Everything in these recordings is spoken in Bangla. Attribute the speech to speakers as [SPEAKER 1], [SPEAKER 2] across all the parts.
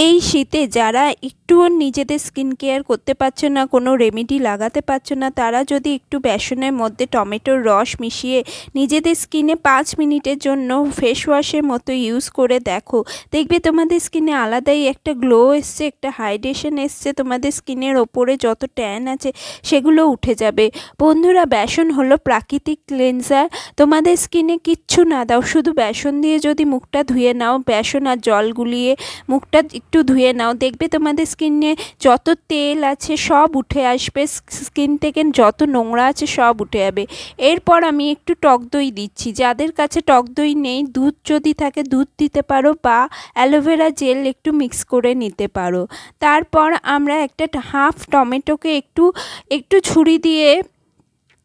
[SPEAKER 1] এই শীতে যারা একটুও নিজেদের স্কিন কেয়ার করতে পারছো না, কোনো রেমেডি লাগাতে পারছো না, তারা যদি একটু বেসনের মধ্যে টমেটোর রস মিশিয়ে নিজেদের স্কিনে 5 মিনিটের জন্য ফেস ওয়াশের মতো ইউজ করে দেখো, দেখবে তোমাদের স্কিনে আলাদাই একটা গ্লো এসছে, একটা হাইড্রেশন এসছে, তোমাদের স্কিনের ওপরে যত ট্যান আছে সেগুলো উঠে যাবে। বন্ধুরা, বেসন হলো প্রাকৃতিক ক্লেনজার। তোমাদের স্কিনে কিচ্ছু না দাও, শুধু বেসন দিয়ে যদি মুখটা ধুয়ে নাও, বেসন আর জল গুলিয়ে মুখটা একটু ধুয়ে নাও, দেখবে তোমাদের স্কিনে যত তেল আছে সব উঠে আসবে, স্কিন থেকে যত নোংরা আছে সব উঠে যাবে। এরপর আমি একটু টক দই দিচ্ছি। যাদের কাছে টক দই নেই, দুধ যদি থাকে দুধ দিতে পারো, বা অ্যালোভেরা জেল একটু মিক্স করে নিতে পারো। তারপর আমরা একটা হাফ টমেটোকে একটু একটু ছুরি দিয়ে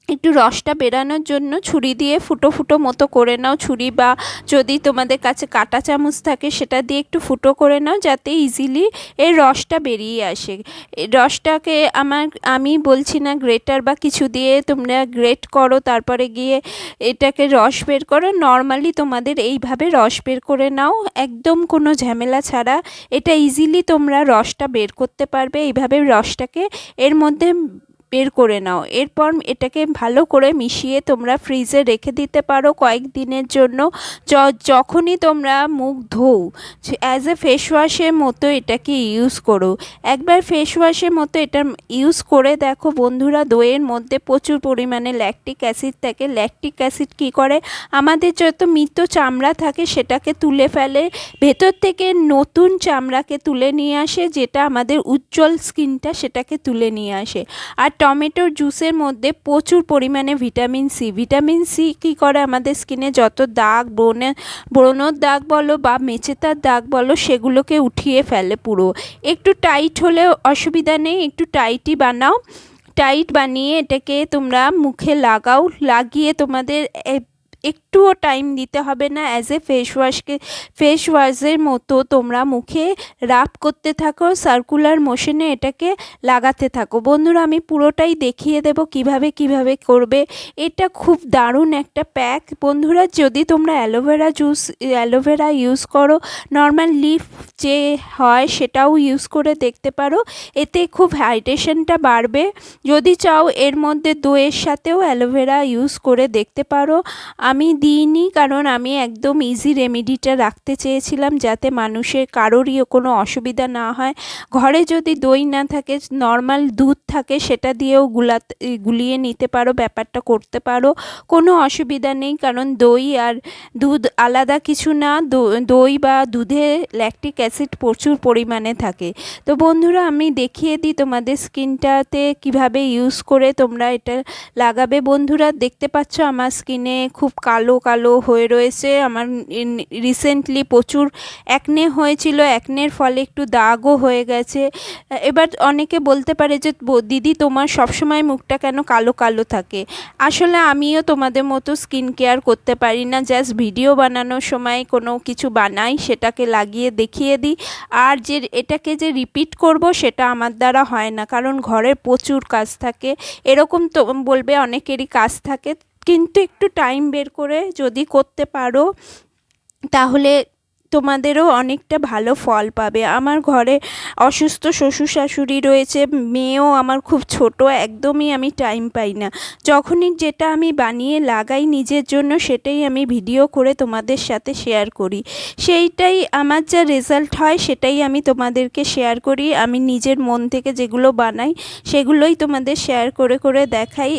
[SPEAKER 1] একটু রসটা বেরানোর জন্য ছুরি দিয়ে ফুটো ফুটো মতো করে নাও, ছুরি বা যদি তোমাদের কাছে কাঁটা চামচ থাকে সেটা দিয়ে একটু ফুটো করে নাও, যাতে ইজিলি এর রসটা বেরিয়ে আসে। এই রসটাকে আমি বলছি না গ্রেটার বা কিছু দিয়ে তোমরা গ্রেট করো, তারপরে গিয়ে এটাকে রস বের করো। নর্মালি তোমাদের এইভাবে রস বের করে নাও, একদম কোনো ঝামেলা ছাড়া। এটা ইজিলি তোমরা রসটা বের করতে পারবে। এইভাবে রসটাকে এর মধ্যে বের করে নাও। এরপর এটাকে ভালো করে মিশিয়ে তোমরা ফ্রিজে রেখে দিতে পারো কয়েকদিনের জন্য। যখনই তোমরা মুখ ধোও, অ্যাজ এ ফেস ওয়াশের মতো এটাকে ইউজ করো। একবার ফেস ওয়াশের মতো এটা ইউজ করে দেখো বন্ধুরা। দইয়ের মধ্যে প্রচুর পরিমাণে ল্যাকটিক অ্যাসিড থাকে। ল্যাকটিক অ্যাসিড কী করে, আমাদের যত মৃত চামড়া থাকে সেটাকে তুলে ফেলে, ভেতর থেকে নতুন চামড়াকে তুলে নিয়ে আসে, যেটা আমাদের উজ্জ্বল স্কিনটা সেটাকে তুলে নিয়ে আসে। আর টমেটোর জুসের মধ্যে প্রচুর পরিমাণে ভিটামিন সি। ভিটামিন সি কী করে, আমাদের স্কিনে যত দাগ, ব্রণর দাগ বলো বা মেচেতার দাগ বলো, সেগুলোকে উঠিয়ে ফেলে পুরো। একটু টাইট হলেও অসুবিধা নেই, একটু টাইটই বানাও। টাইট বানিয়ে এটাকে তোমরা মুখে লাগাও। লাগিয়ে তোমাদের একটুও টাইম দিতে হবে না। অ্যাজ এ ফেস ওয়াশের মতো তোমরা মুখে রাব করতে থাকো, সার্কুলার মোশনে এটাকে লাগাতে থাকো। বন্ধুরা, আমি পুরোটাই দেখিয়ে দেব কিভাবে করবে। এটা খুব দারুণ একটা প্যাক। বন্ধুরা, যদি তোমরা অ্যালোভেরা ইউজ করো, নর্মাল লিফ যে হয় সেটাও ইউজ করে দেখতে পারো, এতে খুব হাইড্রেশনটা বাড়বে। যদি চাও এর মধ্যে দইয়ের সাথেও অ্যালোভেরা ইউজ করে দেখতে পারো। আমি দিইনি, কারণ আমি একদম ইজি রেমেডিটা রাখতে চেয়েছিলাম, যাতে মানুষের কারোরই কোনো অসুবিধা না হয়। ঘরে যদি দই না থাকে, নর্মাল দুধ থাকে, সেটা দিয়েও গুলিয়ে নিতে পারো, ব্যাপারটা করতে পারো, কোনো অসুবিধা নেই। কারণ দই আর দুধ আলাদা কিছু না। দই বা দুধে ল্যাকটিক অ্যাসিড প্রচুর পরিমাণে থাকে। তো বন্ধুরা, আমি দেখিয়ে দিই তোমাদের স্কিনটাতে কিভাবে ইউজ করে তোমরা এটা লাগাবে। বন্ধুরা, দেখতে পাচ্ছ আমার স্কিনে খুব কালো কালো হয়ে রয়েছে। আমার রিসেন্টলি প্রচুর অ্যাকনে হয়েছিল, অ্যাকনের ফলে একটু দাগও হয়ে গেছে। এবার অনেকে বলতে পারে যে দিদি তোমার সবসময় মুখটা কেন কালো কালো থাকে। আসলে আমিও তোমাদের মতো স্কিন কেয়ার করতে পারি না, জাস্ট ভিডিও বানানোর সময় কোনো কিছু বানাই, সেটাকে লাগিয়ে দেখিয়ে দিই। আর যে এটাকে যে রিপিট করব সেটা আমার দ্বারা হয় না, কারণ ঘরের প্রচুর কাজ থাকে। এরকম তো বলবে অনেকেরই কাজ থাকে, কিন্তু একটু টাইম বের করে যদি করতে পারো তাহলে তোমাদেরও অনেকটা ভালো ফল পাবে। আমার ঘরে অসুস্থ শ্বশুর শাশুড়ি রয়েছে, মেয়েও আমার খুব ছোট, একদমই আমি টাইম পাই না। যখনই যেটা আমি বানিয়ে লাগাই নিজের জন্য, সেটাই আমি ভিডিও করে তোমাদের সাথে শেয়ার করি। সেইটাই আমার যা রেজাল্ট হয় সেটাই আমি তোমাদেরকে শেয়ার করি। আমি নিজের মন থেকে যেগুলো বানাই সেগুলোই তোমাদের শেয়ার করে করে দেখাই।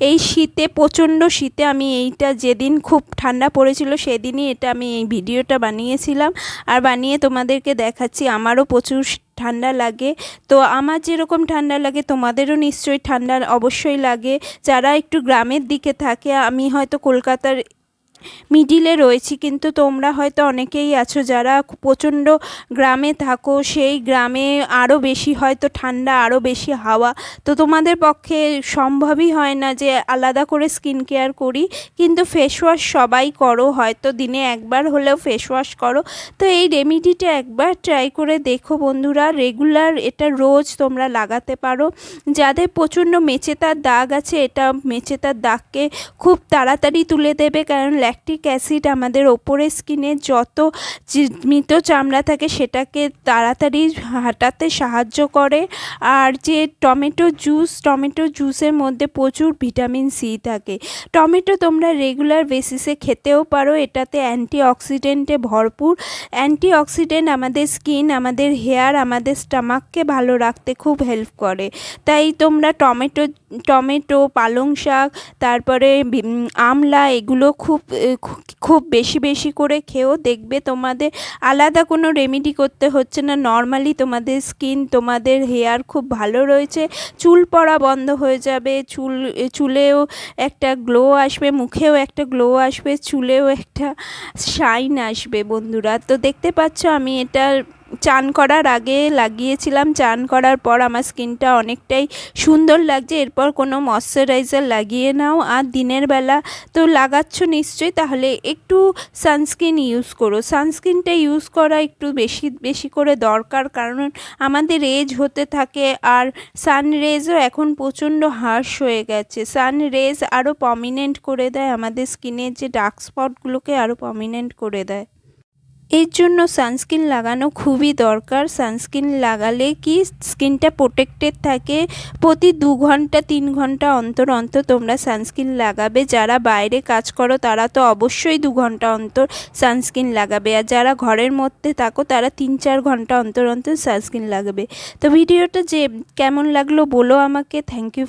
[SPEAKER 1] এই শীতে, প্রচণ্ড শীতে আমি এইটা, যেদিন খুব ঠান্ডা পড়েছিল সেদিনই এটা আমি এই ভিডিওটা বানিয়েছিলাম, আর বানিয়ে তোমাদেরকে দেখাচ্ছি। আমারও প্রচুর ঠান্ডা লাগে, তো আমার যেরকম ঠান্ডা লাগে তোমাদেরও নিশ্চয়ই ঠান্ডা অবশ্যই লাগে। যারা একটু গ্রামের দিকে থাকে, আমি হয়তো কলকাতার মিডিলে রয়েছি, কিন্তু তোমরা হয়তো অনেকেই আছো যারা প্রচণ্ড গ্রামে থাকো, সেই গ্রামে আরও বেশি হয়তো ঠান্ডা, আরও বেশি হাওয়া, তো তোমাদের পক্ষে সম্ভবই হয় না যে আলাদা করে স্কিন কেয়ার করি। কিন্তু ফেস ওয়াশ সবাই করো, হয়তো দিনে একবার হলেও ফেস ওয়াশ করো। তো এই রেমেডিটা একবার ট্রাই করে দেখো বন্ধুরা, রেগুলার এটা রোজ তোমরা লাগাতে পারো। যাদের প্রচণ্ড মেচেতার দাগ আছে, এটা মেচেতার দাগকে খুব তাড়াতাড়ি তুলে দেবে, কারণ ল্যাকটিক অ্যাসিড আমাদের ওপরের স্কিনে যত মৃত চামড়া থাকে সেটাকে তাড়াতাড়ি হটাতে সাহায্য করে। আর যে টমেটো জুসের মধ্যে প্রচুর ভিটামিন সি থাকে। টমেটো তোমরা রেগুলার বেসিসে খেতেও পারো, এটাতে অ্যান্টিঅক্সিডেন্টে ভরপুর। অ্যান্টিঅক্সিডেন্ট আমাদের স্কিন, আমাদের হেয়ার, আমাদের স্টমাককে ভালো রাখতে খুব হেল্প করে। তাই তোমরা টমেটো, পালং শাক, তারপরে আমলা এগুলো খুব বেশি করে খেও। দেখবে তোমাদের আলাদা কোনো রেমেডি করতে হচ্ছে না, নর্মালি তোমাদের স্কিন, তোমাদের হেয়ার খুব ভালো রয়েছে। চুল পড়া বন্ধ হয়ে যাবে, চুলেও একটা গ্লো আসবে, মুখেও একটা গ্লো আসবে, চুলেও একটা শাইন আসবে বন্ধুরা। তো দেখতে পাচ্ছ আমি এটা চান করার আগে লাগিয়েছিলাম, চান করার পর আমার স্কিনটা অনেকটাই সুন্দর লাগছে। এরপর কোনো ময়শ্চারাইজার লাগিয়ে নাও, আর দিনের বেলা তো লাগাচ্ছ নিশ্চয়ই, তাহলে একটু সানস্ক্রিন ইউজ করো। সানস্ক্রিনটা ইউজ করা একটু বেশি করে দরকার, কারণ আমাদের এজ হতে থাকে, আর সানরেজও এখন প্রচণ্ড হার্শ হয়ে গেছে। সানরেজ আরও প্রমিনেন্ট করে দেয় আমাদের স্কিনের যে ডার্ক স্পটগুলোকে, আরও প্রমিনেন্ট করে দেয়। এর জন্য সানস্ক্রিন লাগানো খুবই দরকার। সানস্ক্রিন লাগালে কি স্কিনটা প্রোটেক্টেড থাকে। প্রতি 2 ঘন্টা 3 ঘন্টা অন্তর তোমরা সানস্ক্রিন লাগাবে। যারা বাইরে কাজ করো তারা তো অবশ্যই 2 ঘন্টা অন্তর সানস্ক্রিন লাগাবে, আর যারা ঘরের মধ্যে থাকো তারা 3-4 ঘন্টা অন্তর সানস্ক্রিন লাগাবে। তো ভিডিওটা কেমন লাগলো বলো আমাকে। Thank you.